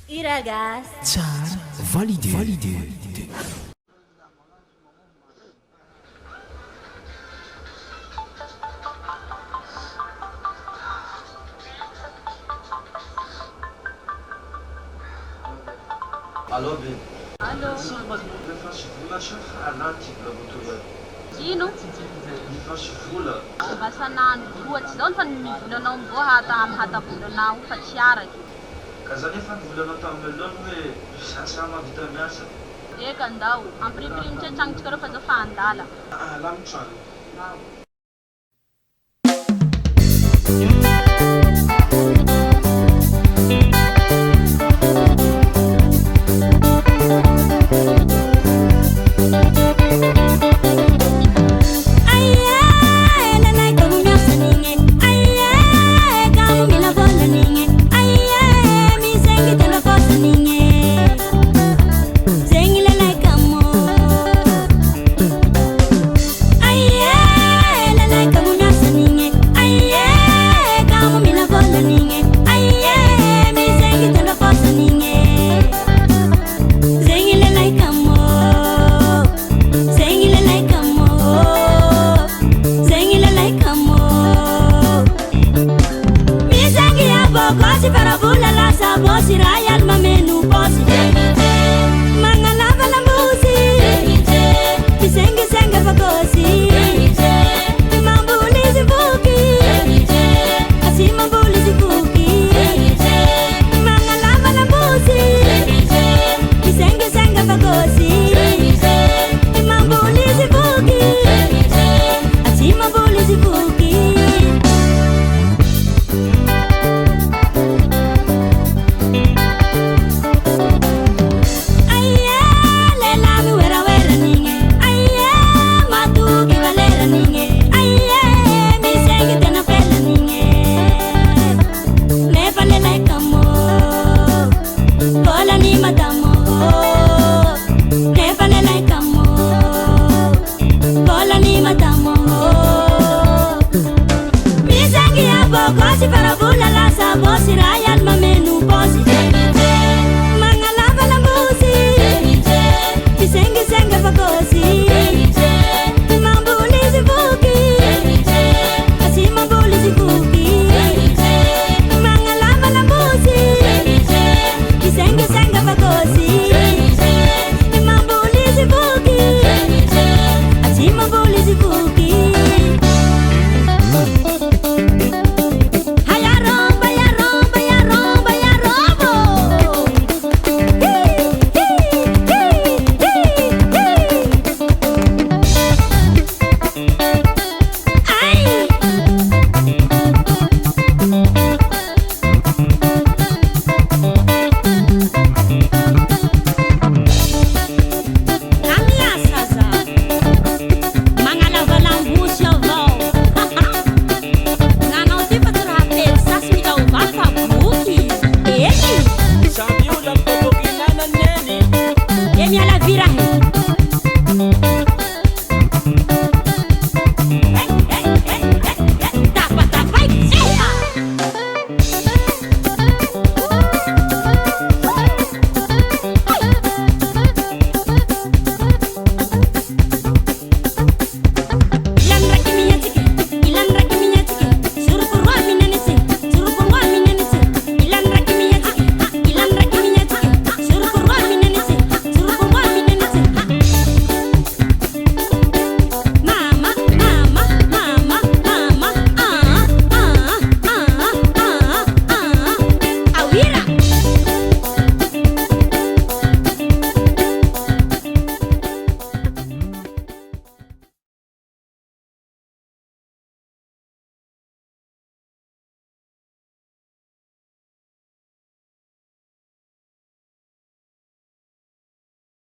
Iragas. tsara valide. Alô, Bê. Alô, Só mais uma vez faz vula anaty laboratória. ino? Ny faz vula. Vasanano loatsy zao fa nivolanao mbô hatavolanao fa tsy araky. Ka zany efa nivolanao tamin'ny aloha hoe sasa mahavita miasa. Eka ndao, ampiripiriny tsy an-tragnontsika reo fa zao fa andala. La mitrano. Quasi para bulla la sabosiraya